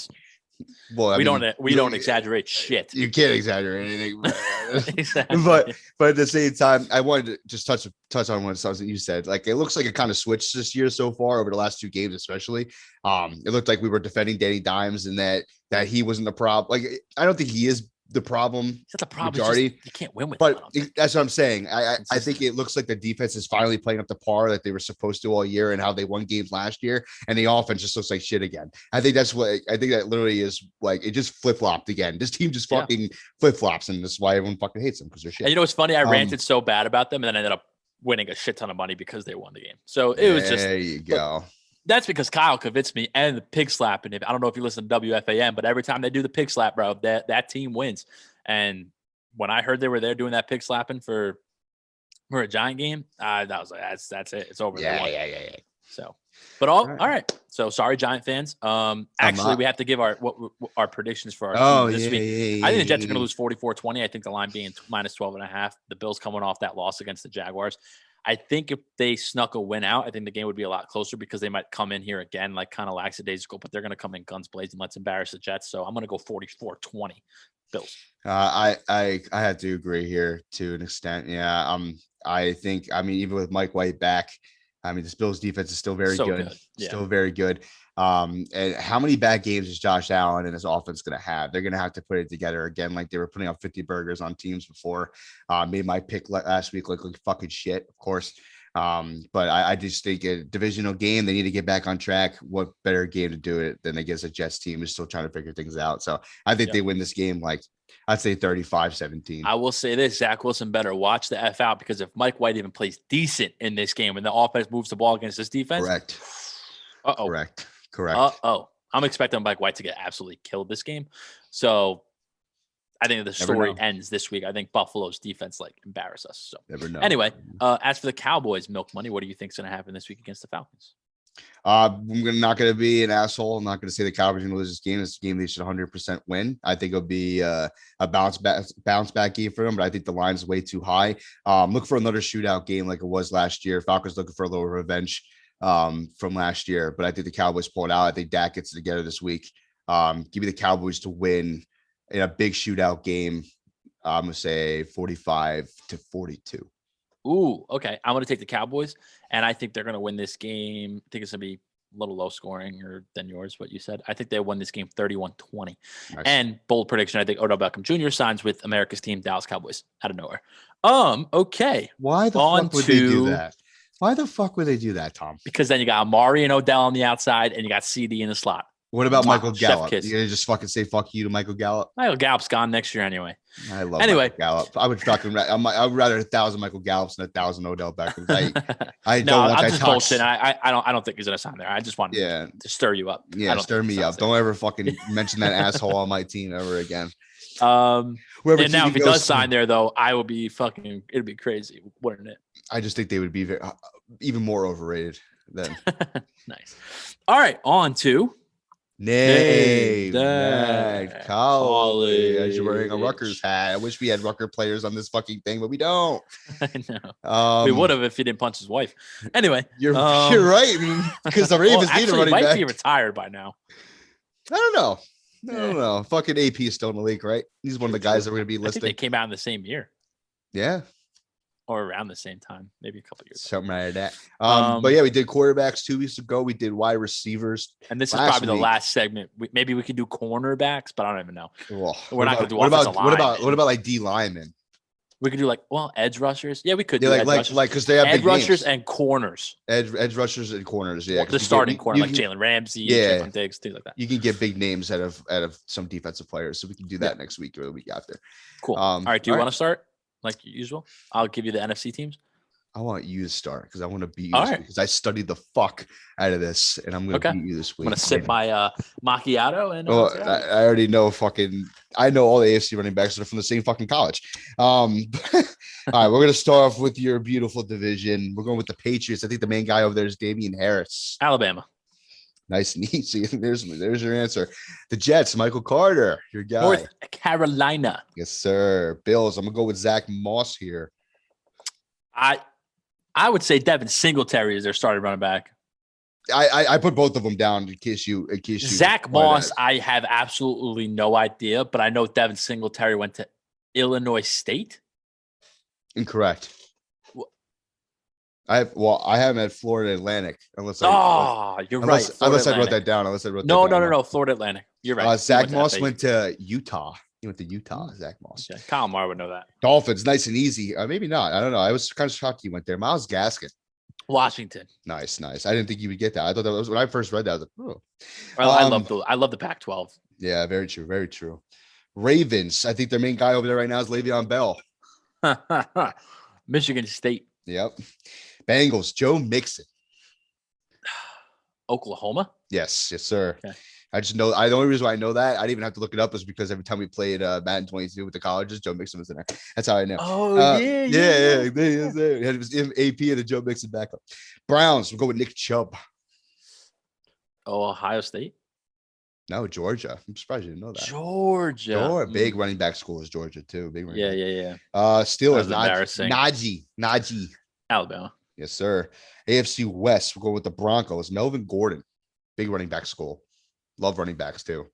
Well, we don't exaggerate shit. You can't exaggerate anything. Exactly. But at the same time, I wanted to just touch on one of the stuff that you said. Like it looks like it kind of switched this year so far over the last 2 games, especially. It looked like we were defending Danny Dimes and that he wasn't the problem. Like I don't think he is the problem. Is that the problem? Majority. You can't win with but that's what I'm saying. I think it looks like the defense is finally playing up the par that they were supposed to all year and how they won games last year. And the offense just looks like shit again. I think that literally is like, it just flip-flopped again. This team just fucking flip-flops. And that's why everyone fucking hates them because they're shit. And you know what's funny? I ranted so bad about them and then I ended up winning a shit ton of money because they won the game. So it was just, there you go. That's because Kyle convinced me and the pig slap. And I don't know if you listen to WFAN, but every time they do the pig slap, bro, that team wins. And when I heard they were there doing that pig slapping for a Giant game, that was like, that's it. It's over. Yeah. So, but all right. So sorry, Giant fans. Actually, we have to give our predictions for our team this week. I think the Jets are going to lose 44-20. I think the line being minus 12.5. The Bills coming off that loss against the Jaguars. I think if they snuck a win out, I think the game would be a lot closer because they might come in here again, like kind of lackadaisical, but they're going to come in guns blazing. Let's embarrass the Jets. So I'm going to go 44-20 Bills. I have to agree here to an extent. Yeah. I think, even with Mike White back, this Bills defense is still very good. Yeah. Still very good. And how many bad games is Josh Allen and his offense going to have? They're going to have to put it together again, like they were putting up 50 burgers on teams before. Made my pick last week look like fucking shit, of course. But I just think a divisional game, they need to get back on track. What better game to do it than against a Jets team who's still trying to figure things out. So I think they win this game, like I'd say 35-17. I will say this, Zach Wilson better watch the F out because if Mike White even plays decent in this game and the offense moves the ball against this defense. Correct. Correct. I'm expecting Mike White to get absolutely killed this game. So I think the story ends this week. I think Buffalo's defense embarrass us. So never know. Anyway, as for the Cowboys, milk money, what do you think is going to happen this week against the Falcons? I'm not going to be an asshole. I'm not going to say the Cowboys are going to lose this game. It's a game they should 100% win. I think it'll be a bounce back game for them, but I think the line's way too high. Look for another shootout game like it was last year. Falcons looking for a little revenge from last year, but I think the Cowboys pull it out. I think Dak gets it together this week. Give me the Cowboys to win in a big shootout game. I'm going to say 45-42. Ooh, okay. I'm going to take the Cowboys, and I think they're going to win this game. I think it's going to be a little low scoring than yours, what you said. I think they won this game 31-20. Nice. And bold prediction, I think Odell Beckham Jr. signs with America's team, Dallas Cowboys, out of nowhere. Okay. Why the fuck would they do that? Why the fuck would they do that, Tom? Because then you got Amari and Odell on the outside, and you got CD in the slot. What about Michael Gallup? You gonna just fucking say fuck you to Michael Gallup? Michael Gallup's gone next year anyway. I love Michael Gallup. I would fucking. I would rather 1,000 Michael Gallups than 1,000 Odell Beckhams. I don't want that talk. I don't think he's gonna sign there. I just want to stir you up. Yeah, stir me up. Don't ever fucking mention that asshole on my team ever again. And now if he does sign there, though, I will be fucking. It'd be crazy, wouldn't it? I just think they would be even more overrated than. Nice. All right, on to Name that college. As you're wearing a college. Rutgers hat. I wish we had Rutgers players on this fucking thing, but we don't. I know. We would have if he didn't punch his wife. Anyway, you're right, because the Ravens need a running might back. be retired by now. I don't know. Fucking AP is still in the league, right? He's one of the guys that we're going to be listing. I think they came out in the same year. Yeah. Or around the same time, maybe a couple years. Something like that. But yeah, we did quarterbacks 2 weeks ago. We did wide receivers. And this is probably the last segment. Maybe we could do cornerbacks, but I don't even know. We're not going to do offensive line. What about like D linemen? We could do edge rushers. Yeah, we could do like because they have edge big rushers names. and corners. Edge rushers and corners. Yeah, the starting corner like Jalen Ramsey, Jalen Diggs, things like that. You can get big names out of some defensive players, so we can do that next week or the week after. Cool. All right. Do you want to start like usual? I'll give you the NFC teams. I want you to start because I want to beat you because I studied the fuck out of this, and I'm going to beat you this week. I'm going to sip my macchiato. And I already know I know all the AFC running backs that are from the same fucking college. All right, we're going to start off with your beautiful division. We're going with the Patriots. I think the main guy over there is Damian Harris. Alabama. Nice and easy. There's your answer. The Jets, Michael Carter, your guy. North Carolina. Yes, sir. Bills. I'm going to go with Zach Moss here. I would say Devin Singletary is their starting running back. I put both of them down in case you. Zach Moss, I have absolutely no idea, but I know Devin Singletary went to Illinois State. Incorrect. I have him at Florida Atlantic. You're right. Unless I wrote that down. No, Florida Atlantic. You're right. Zach Moss went to Utah. He went to Utah, Zach Moss. Okay. Kyle Maher would know that. Dolphins, nice and easy. Maybe not. I don't know. I was kind of shocked he went there. Myles Gaskin. Washington. Nice. I didn't think you would get that. I thought that was when I first read that. I was like, oh. Well, I love the Pac-12. Yeah, very true. Very true. Ravens. I think their main guy over there right now is Le'Veon Bell. Michigan State. Yep. Bengals, Joe Mixon. Oklahoma? Yes, sir. Okay. I just know. The only reason why I know that I didn't even have to look it up is because every time we played Madden 22 with the colleges, Joe Mixon was in there. That's how I know. Oh yeah. It was AP and the Joe Mixon backup. Browns. We'll go with Nick Chubb. Oh, Ohio State. No, Georgia. I'm surprised you didn't know that. Georgia. Big running back school is Georgia too. Big running back. Steelers. Najee. Alabama. Yes, sir. AFC West. We'll go with the Broncos. Melvin Gordon. Big running back school. Love running backs too.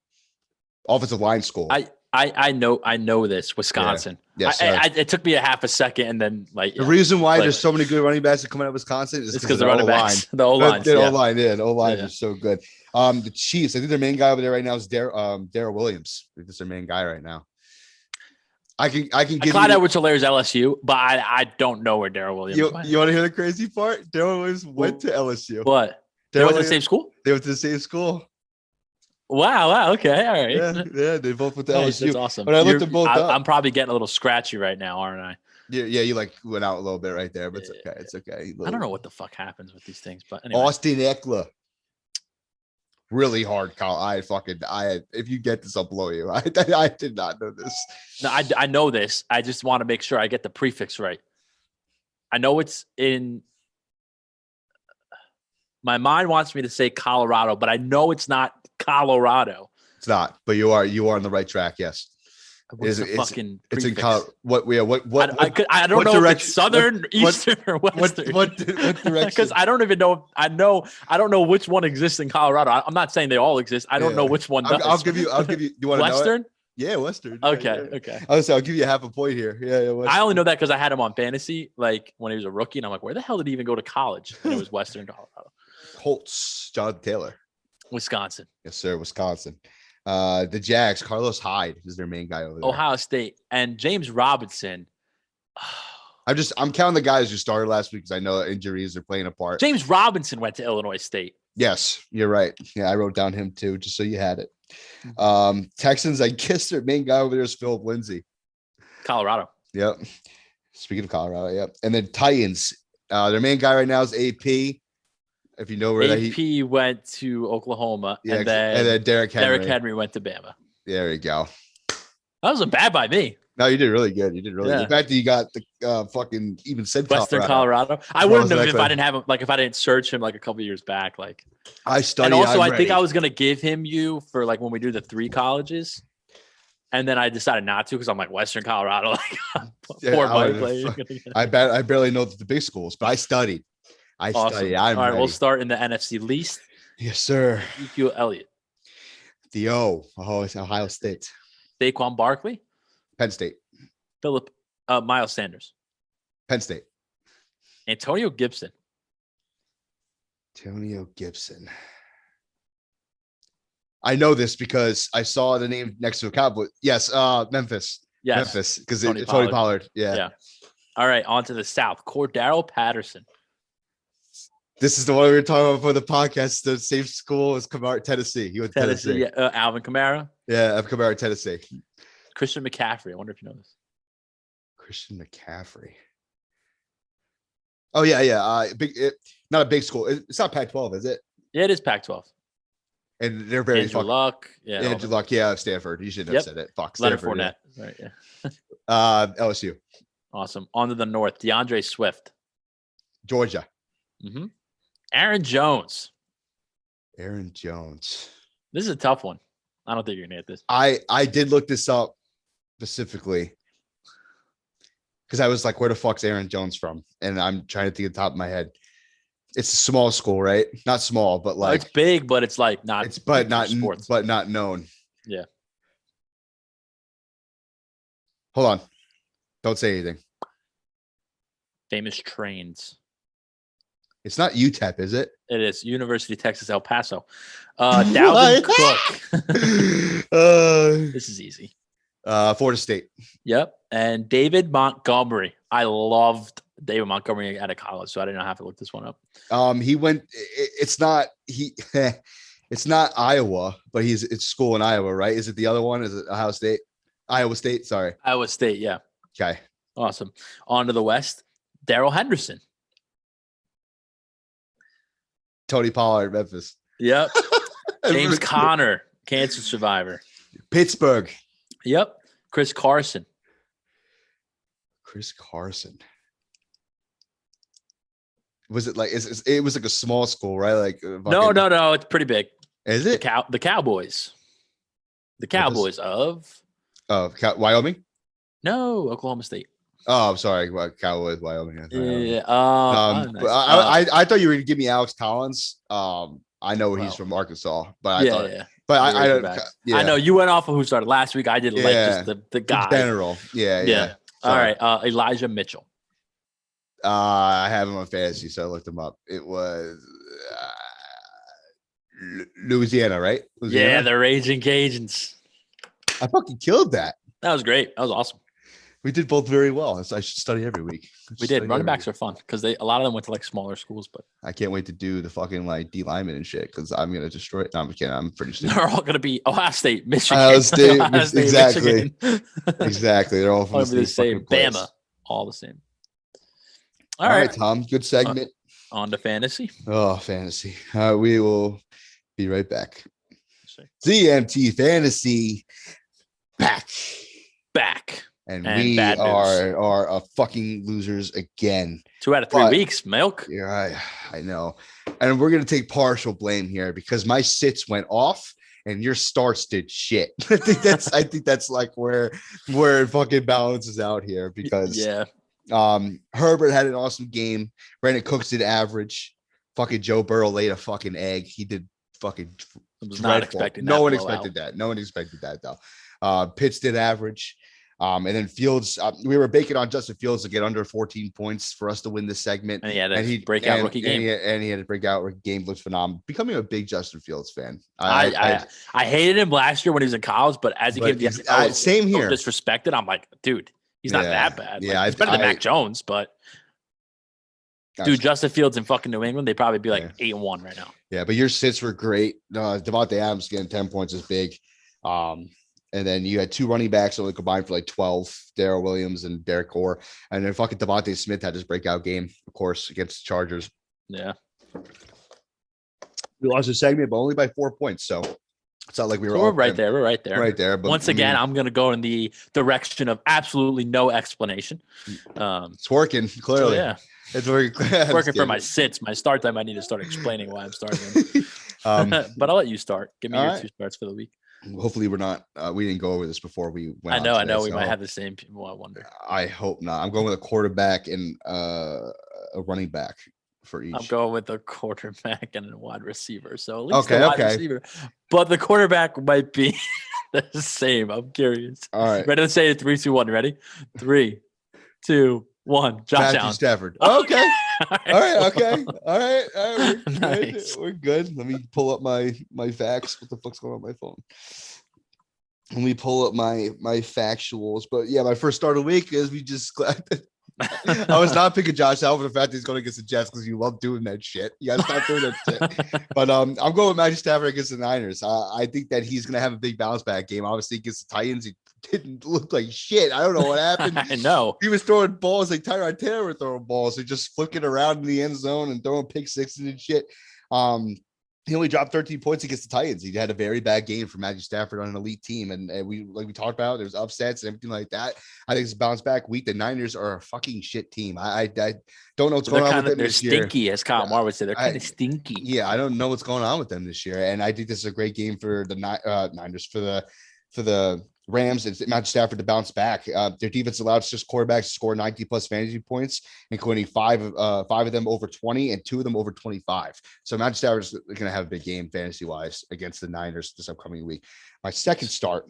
Offensive line school. I know this. Wisconsin. Yeah. Yes, it took me a half a second, and then the reason why there's so many good running backs that come out of Wisconsin is because the running backs. The O-line. The O-line. Yeah, the O-line is so good. The Chiefs. I think their main guy over there right now is Darrell Williams. I think that's their main guy right now. I can give Clyde Edwards-Helaire LSU, but I don't know where Darrell Williams went. You want to hear the crazy part? Darrell Williams went to LSU. What? They went to the same school? They went to the same school. Wow. Okay. All right. Yeah. They both went to LSU. That's awesome. But I looked them both up. I'm probably getting a little scratchy right now, aren't I? Yeah. You went out a little bit right there, but it's okay. I don't know what the fuck happens with these things, but anyway. Austin Eckler. Really hard call. If you get this, I'll blow you. I did not know this. No, I know this. I just want to make sure I get the prefix right. I know it's in. My mind wants me to say Colorado, but I know it's not Colorado. It's not, but you are on the right track. Yes. What's the fucking it's in Colorado. What I don't know if it's southern, eastern, or western. What direction? Because I don't even know. I don't know which one exists in Colorado. I'm not saying they all exist. I don't know which one does. I'll give you. You want to know Western? Yeah, Western. Okay. I'll give you half a point here. Yeah. Western. I only know that because I had him on fantasy, like when he was a rookie, and I'm like, where the hell did he even go to college? And it was Western Colorado. Colts, Jonathan Taylor. Wisconsin. Yes, sir. Wisconsin. The Jags, Carlos Hyde is their main guy over there. Ohio State and James Robinson. I'm counting the guys who started last week because I know injuries are playing a part. James Robinson went to Illinois State. Yes, you're right. Yeah, I wrote down him too, just so you had it. Texans, I guess their main guy over there is Philip Lindsay. Colorado. Yep. Speaking of Colorado, yep. And then Titans, their main guy right now is AP. If you know where AP went to Oklahoma, and then Derrick Henry went to Bama. There you go. That wasn't bad by me. No, you did really good. You did really good. The fact that you got the fucking even said Western Colorado. I wouldn't have if I didn't have him. Like if I didn't search him like a couple years back. Like I studied. And also, I think I was gonna give him you for like when we do the 3 colleges, and then I decided not to because I'm like Western Colorado. Like poor Mike. I barely know the big schools, but I studied. Studied. All right, we'll start in the NFC least. Yes, sir. Ezekiel Elliott. The O. Oh, it's Ohio State. Saquon Barkley. Penn State. Miles Sanders. Penn State. Antonio Gibson. I know this because I saw the name next to a Cowboy. Yes, Memphis. Yes. Memphis, because Tony Pollard. Yeah. All right, on to the South. Cordero Patterson. This is the one we were talking about for the podcast. The same school as Kamara, Tennessee. He went to Tennessee. Yeah, Alvin Kamara. Yeah, Kamara, Tennessee. Christian McCaffrey. I wonder if you know this. Christian McCaffrey. Oh yeah. Not a big school. It's not Pac-12, is it? Yeah, it is Pac-12. And they're very Andrew Luck. Yeah, Andrew Luck. Yeah, Stanford. You should have said it. Fuck. Leonard Fournette. Yeah. Right. Yeah. LSU. Awesome. On to the North. DeAndre Swift. Georgia. Mm-hmm. Aaron Jones. This is a tough one. I don't think you're gonna get this. I did look this up specifically because I was like, where the fuck's Aaron Jones from? And I'm trying to think at the top of my head. It's a small school, right? Not small, but like it's big, but it's like not. It's but not known. Yeah. Hold on. Don't say anything. Famous trains. It's not UTEP, is it? It is University of Texas, El Paso. Dalvin Cook. This is easy. Florida State. Yep. And David Montgomery. I loved David Montgomery out of college, so I didn't have to look this one up. He went. It's not Iowa, but it's school in Iowa, right? Is it the other one? Is it Ohio State? Iowa State. Sorry. Iowa State. Yeah. Okay. Awesome. On to the West. Darrell Henderson. Tony Pollard, Memphis. Yep. James Conner, cancer survivor. Pittsburgh. Yep. Chris Carson. Was it like it was like a small school, right? Like no, it's pretty big. Is it the Cowboys? The Cowboys of Wyoming? No, Oklahoma State. Oh, I'm sorry. Cowboys, Wyoming. Yeah. Nice. I thought you were gonna give me Alex Collins. I know he's from Arkansas, but I know you went off of who started last week. I did like just the guy. In general. Yeah. All right. Elijah Mitchell. I have him on fantasy, so I looked him up. It was Louisiana, right? Louisiana? Yeah, the Raging Cajuns. I fucking killed that. That was great. That was awesome. We did both very well. I should study every week. We did. Running backs are fun because a lot of them went to like smaller schools. But I can't wait to do the fucking like D lineman and shit because I'm gonna destroy it. No, I'm kidding. I'm pretty stupid. They're all gonna be Ohio State, Michigan. Ohio State exactly. Exactly. They're all from the same. Bama, all the same. All right, Tom. Good segment. On to fantasy. Oh, fantasy. We will be right back. ZMT fantasy back. And we are a fucking losers again. 2 out of 3 weeks, milk. Yeah, I know. And we're gonna take partial blame here because my sits went off and your starts did shit. I think that's like where it fucking balances out here because Herbert had an awesome game. Brandon Cooks did average. Fucking Joe Burrow laid a fucking egg. He did fucking not expecting that. No one expected that. No one expected that though. Pitts did average. And then Fields, we were baking on Justin Fields to get under 14 points for us to win this segment. And he had a breakout rookie game. And he had a breakout rookie game. Looks phenomenal. Becoming a big Justin Fields fan. I hated him last year when he was in college, but as he came to the NFL, same here. Disrespected. I'm like, dude, he's not that bad. Yeah, he's better than Mac Jones, but dude, Justin Fields in fucking New England, they probably be like 8-1 right now. Yeah, but your sits were great. Devontae Adams getting 10 points is big. And then you had 2 running backs only combined for like 12, Darrell Williams and Derek Carr. And then fucking Devontae Smith had his breakout game, of course, against the Chargers. Yeah. We lost the segment, but only by 4 points. So It's not like we were So all we're right there. We're right there. Right there. But once again, I'm going to go in the direction of absolutely no explanation. It's working, clearly. So yeah. It's working. It's working for my sits. My start time, I need to start explaining why I'm starting. But I'll let you start. Give me your 2 starts for the week. Hopefully we're not we didn't go over this before we went I know we might have the same people. I wonder. I hope not. I'm going with a quarterback and a running back for each. I'm going with a quarterback and a wide receiver. So at least a wide receiver. But the quarterback might be the same. I'm curious. All right. Ready to say it? 3, 2, 1. Ready? 3, 2, 1. Josh Allen. Stafford. Okay. All right. Okay. All right. We're Nice. good. We're good. Let me pull up my facts. What the fuck's going on my phone? Let me pull up my factuals. But yeah, my first start of the week is we just I was not picking Josh Allen for the fact that he's going against the Jets because you love doing that shit. You gotta stop doing that shit. But I'm going with Matthew Stafford against the Niners. I think that he's going to have a big bounce back game. Obviously, against the Titans, he didn't look like shit. I don't know what happened. I know. He was throwing balls like Tyrod Taylor was throwing balls. So just flicking around in the end zone and throwing pick sixes and shit. He only dropped 13 points against the Titans. He had a very bad game for Matthew Stafford on an elite team. And we talked about, there's upsets and everything like that. I think it's a bounce back week. The Niners are a fucking shit team. I don't know what's going on with them this year. They're stinky, as Kyle Moore would say. They're kind of stinky. Yeah, I don't know what's going on with them this year. And I think this is a great game for the Niners, for the Rams. It's Matthew Stafford to bounce back. Their defense allows just quarterbacks to score 90 plus fantasy points, including five of them over 20 and 2 of them over 25. So Matthew Stafford is going to have a big game fantasy wise against the Niners this upcoming week. My second start.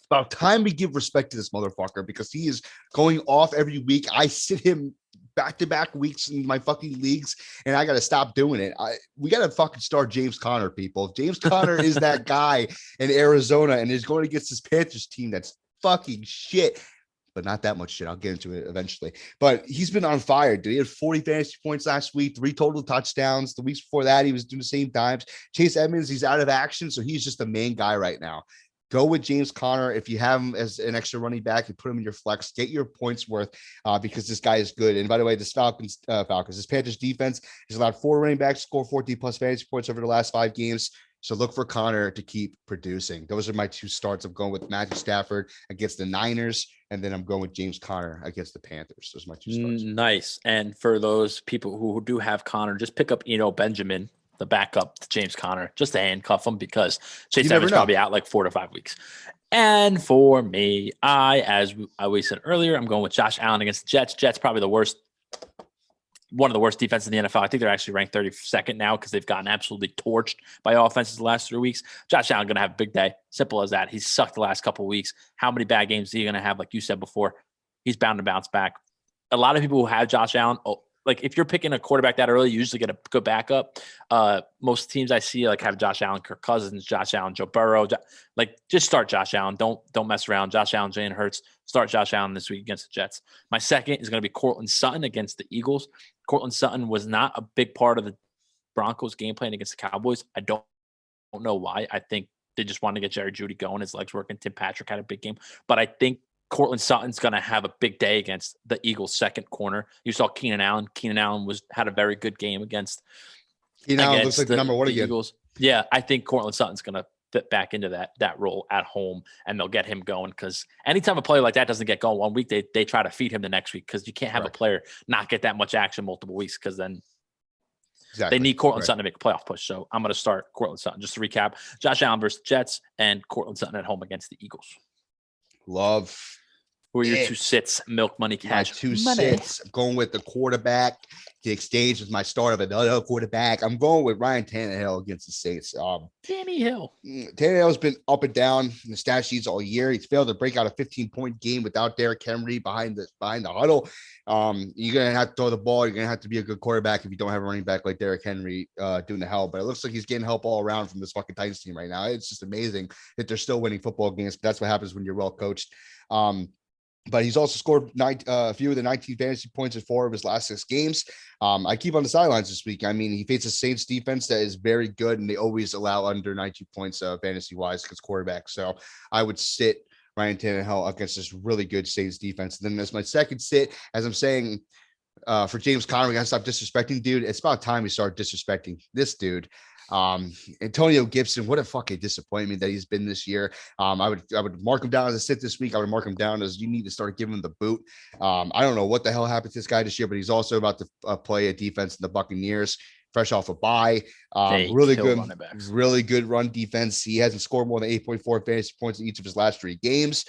About time we give respect to this motherfucker because he is going off every week. I sit him back-to-back weeks in my fucking leagues, and I got to stop doing it. We got to fucking start James Conner, people. If James Conner is that guy in Arizona and is going against this Panthers team that's fucking shit, but not that much shit. I'll get into it eventually. But he's been on fire, dude. He had 40 fantasy points last week, 3 total touchdowns. The weeks before that, he was doing the same times. Chase Edmonds, he's out of action, so he's just the main guy right now. Go with James Conner. If you have him as an extra running back, you put him in your flex, get your points worth because this guy is good. And by the way, this this Panthers defense has allowed 4 running backs to score 14 plus fantasy points over the last 5 games. So look for Conner to keep producing. Those are my 2 starts. I'm going with Matthew Stafford against the Niners, and then I'm going with James Conner against the Panthers. Those are my 2 starts. Nice. And for those people who do have Conner, just pick up Benjamin, the backup to James Conner, just to handcuff him because Chase Edmonds probably out like 4 to 5 weeks. And for me, as we said earlier, I'm going with Josh Allen against the Jets. Jets probably one of the worst defenses in the NFL. I think they're actually ranked 32nd now because they've gotten absolutely torched by offenses the last 3 weeks. Josh Allen going to have a big day. Simple as that. He's sucked the last couple of weeks. How many bad games is he going to have? Like you said before, he's bound to bounce back. A lot of people who have Josh Allen, like if you're picking a quarterback that early, you usually get a good backup. Most teams I see like have Josh Allen, Kirk Cousins, Josh Allen, Joe Burrow. Just start Josh Allen. Don't mess around. Josh Allen, Jalen Hurts. Start Josh Allen this week against the Jets. My second is going to be Cortland Sutton against the Eagles. Cortland Sutton was not a big part of the Broncos game plan against the Cowboys. I don't know why. I think they just wanted to get Jerry Jeudy going. His legs working. Tim Patrick had a big game. But I think Cortland Sutton's going to have a big day against the Eagles' second corner. You saw Keenan Allen. Keenan Allen had a very good game against looks like the number 1 again. Eagles. Yeah, I think Cortland Sutton's going to fit back into that role at home, and they'll get him going because anytime a player like that doesn't get going 1 week, they try to feed him the next week because you can't have a player not get that much action multiple weeks because then they need Cortland Sutton to make a playoff push. So I'm going to start Cortland Sutton. Just to recap, Josh Allen versus Jets and Cortland Sutton at home against the Eagles. Love. Who are your 2 sits? Milk money cash. My 2 sits. I'm going with the quarterback. Take stage with my start of another quarterback. I'm going with Ryan Tannehill against the Saints. Tannehill's been up and down in the stat sheets all year. He's failed to break out a 15-point game without Derrick Henry behind the huddle. You're gonna have to throw the ball. You're gonna have to be a good quarterback if you don't have a running back like Derrick Henry doing the help. But it looks like he's getting help all around from this fucking Titans team right now. It's just amazing that they're still winning football games. But that's what happens when you're well coached. But he's also scored a few of the 19 fantasy points in 4 of his last 6 games. I keep on the sidelines this week. I mean, he faces Saints defense that is very good, and they always allow under 19 points fantasy-wise against quarterbacks. So I would sit Ryan Tannehill against this really good Saints defense. And then as my second sit, as I'm saying, for James Conner, we got to stop disrespecting, dude. It's about time we start disrespecting this dude. Antonio Gibson, what a fucking disappointment that he's been this year. I would mark him down as a sit this week. I would mark him down as you need to start giving him the boot. I don't know what the hell happened to this guy this year, but he's also about to play a defense in the Buccaneers, fresh off a bye. Really good run defense. He hasn't scored more than 8.4 fantasy points in each of his last 3 games.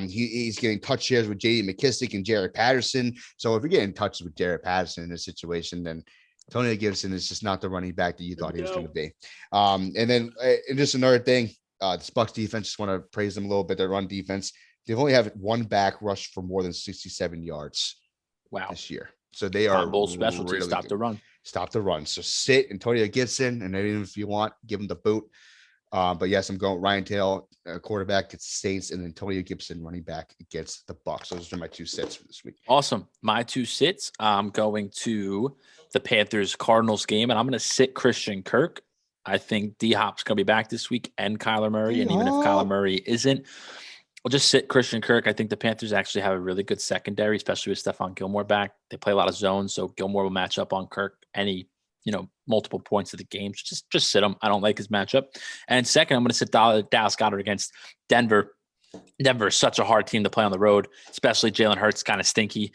He's getting touch shares with J.D. McKissick and Jared Patterson. So if you're getting touches with Jared Patterson in this situation, then Antonio Gibson is just not the running back that you thought he was going to be. And just another thing, this Bucs defense, just want to praise them a little bit. Their run defense, they've only had one back rush for more than 67 yards this year. So they are bowl specialty really stop the run. Stop the run. So sit Antonio Gibson, and even if you want, give him the boot. But yes, I'm going Ryan Taylor, quarterback against the Saints, and Antonio Gibson, running back against the Bucs. Those are my 2 sits for this week. Awesome. My 2 sits. I'm going to the Panthers-Cardinals game, and I'm going to sit Christian Kirk. I think D-Hop's going to be back this week, and Kyler Murray. And even if Kyler Murray isn't, I'll just sit Christian Kirk. I think the Panthers actually have a really good secondary, especially with Stephon Gilmore back. They play a lot of zones, so Gilmore will match up on Kirk any multiple points of the game. Just sit him. I don't like his matchup. And second, I'm going to sit Dallas Goddard against Denver. Denver is such a hard team to play on the road, especially Jalen Hurts, kind of stinky.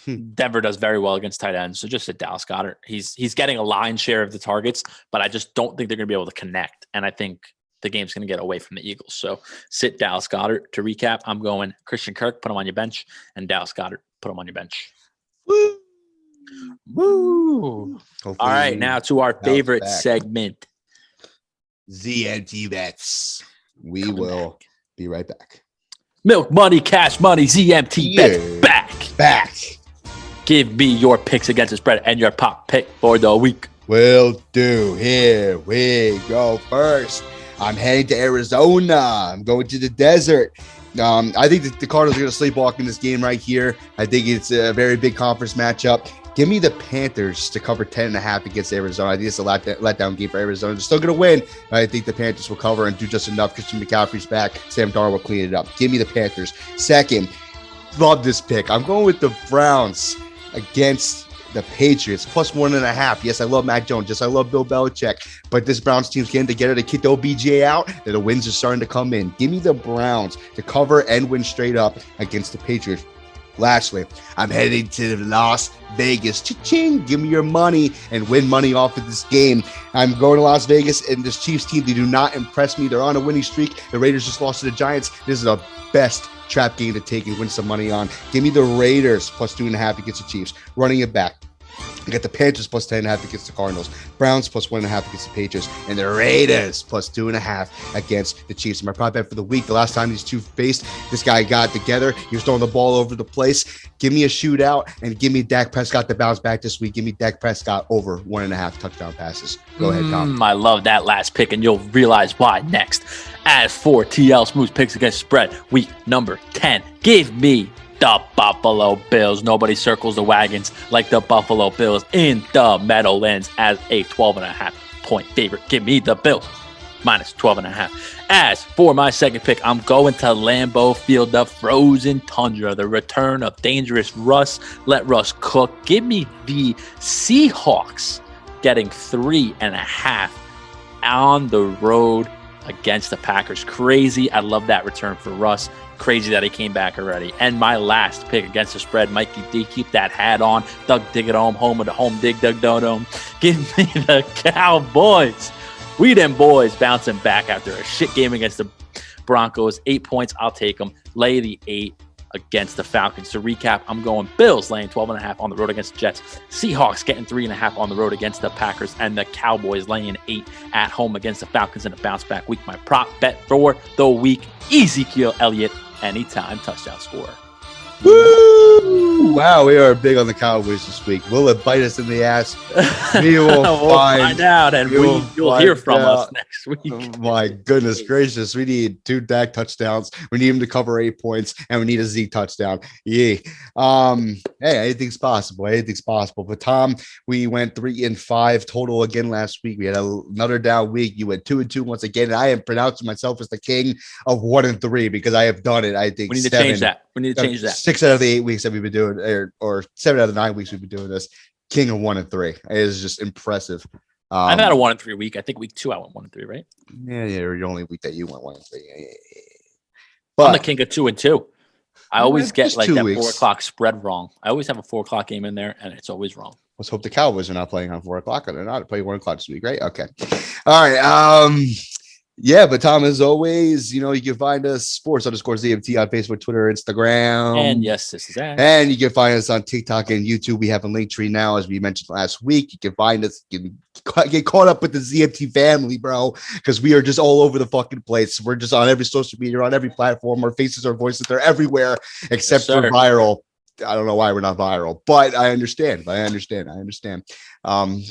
Denver does very well against tight ends, so just sit Dallas Goddard. He's getting a lion's share of the targets, but I just don't think they're going to be able to connect. And I think the game's going to get away from the Eagles. So sit Dallas Goddard. To recap, I'm going Christian Kirk, put him on your bench, and Dallas Goddard, put him on your bench. Woo! Woo! All right, now to our favorite segment. ZMT bets. We will be right back. Milk money, cash money, ZMT bets back. Give me your picks against the spread and your pop pick for the week. Will do. Here we go first. I'm heading to Arizona. I'm going to the desert. I think the Cardinals are going to sleepwalk in this game right here. I think it's a very big conference matchup. Give me the Panthers to cover 10.5 against Arizona. I think it's a letdown game for Arizona. They're still going to win. I think the Panthers will cover and do just enough. Christian McCaffrey's back. Sam Darnold will clean it up. Give me the Panthers. Second, love this pick. I'm going with the Browns against the Patriots, plus 1.5. Yes, I love Mac Jones. Yes, I love Bill Belichick. But this Browns team's getting together to kick the OBJ out. And the wins are starting to come in. Give me the Browns to cover and win straight up against the Patriots. Lastly, I'm heading to Las Vegas. Cha-ching! Give me your money and win money off of this game. I'm going to Las Vegas, and this Chiefs team, they do not impress me. They're on a winning streak. The Raiders just lost to the Giants. This is the best trap game to take and win some money on. Give me the Raiders plus 2.5 against the Chiefs. Running it back. I got the Panthers plus 10.5 against the Cardinals, Browns plus 1.5 against the Patriots, and the Raiders plus 2.5 against the Chiefs. And my prop bet for the week, the last time these two faced, this guy got together. He was throwing the ball over the place. Give me a shootout and give me Dak Prescott to bounce back this week. Give me Dak Prescott over 1.5 touchdown passes. Go ahead, Tom. I love that last pick, and you'll realize why next. As for TL Smooth's picks against spread, week number 10, give me the Buffalo Bills. Nobody circles the wagons like the Buffalo Bills in the Meadowlands as a 12.5 point favorite. Give me the Bills minus 12.5. As for my second pick, I'm going to Lambeau Field, the frozen tundra, the return of dangerous Russ. Let Russ cook. Give me the Seahawks getting 3.5 on the road against the Packers. Crazy. I love that return for Russ. Crazy that he came back already. And my last pick against the spread, Mikey D, keep that hat on. Doug Dig it home of the home dig, Doug Dome. Give me the Cowboys. We them boys bouncing back after a shit game against the Broncos. 8 points, I'll take them. Lay the 8 against the Falcons. To recap, I'm going Bills laying 12.5 on the road against the Jets. Seahawks getting 3.5 on the road against the Packers. And the Cowboys laying 8 at home against the Falcons in a bounce back week. My prop bet for the week, Ezekiel Elliott, anytime touchdown scorer. Woo! Wow, we are big on the Cowboys this week. Will it bite us in the ass? We will we'll find out, and you'll hear from us next week. Oh, my goodness gracious. We need 2 Dak touchdowns. We need him to cover 8 points, and we need a Zeke touchdown. Yeah. Hey, anything's possible. Anything's possible. But Tom, we went 3-5 total again last week. We had another down week. You went 2-2 once again, and I am pronouncing myself as the king of 1-3 because I have done it. I think we need to change that. We need to change that. 6 out of the 8 weeks that we've been doing, or 7 out of the 9 weeks we've been doing this. King of 1 and 3. It is just impressive. I've had a 1 and 3 week. I think week 2 I went 1 and 3, right? Yeah, the only week that you went 1 and 3. Yeah. But I'm the king of 2 and 2. I always get like that weeks. 4 o'clock spread wrong. I always have a 4 o'clock game in there, and it's always wrong. Let's hope the Cowboys are not playing on 4 o'clock. They're not playing 1 o'clock this week, right? Okay. All right. Yeah, but Tom, as always, you can find us sports_ZMT on Facebook, Twitter, Instagram. And yes, this is that. And you can find us on TikTok and YouTube. We have a link tree now, as we mentioned last week. You can find us, you can get caught up with the ZMT family, bro, because we are just all over the fucking place. We're just on every social media, on every platform. Our faces, our voices, they're everywhere except for viral. I don't know why we're not viral, but I understand.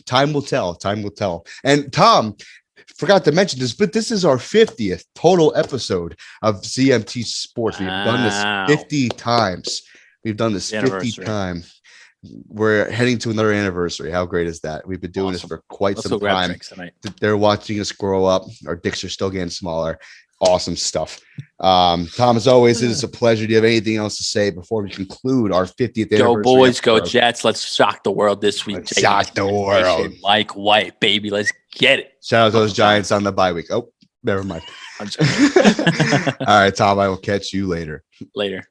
Time will tell. And Tom, forgot to mention this, but this is our 50th total episode of ZMT Sports. We've done this 50 times. We've done this 50 times. We're heading to another anniversary. How great is that? We've been doing this for quite some time. They're watching us grow up. Our dicks are still getting smaller. Awesome stuff. Tom, as always, it is a pleasure. Do you have anything else to say before we conclude our 50th anniversary? Go Boys, go Jets. Let's shock the world this week. Shock the world. Mike White, baby. Let's get it. Shout out to those Giants on the bye week. Oh, never mind. All right, Tom, I will catch you later. Later.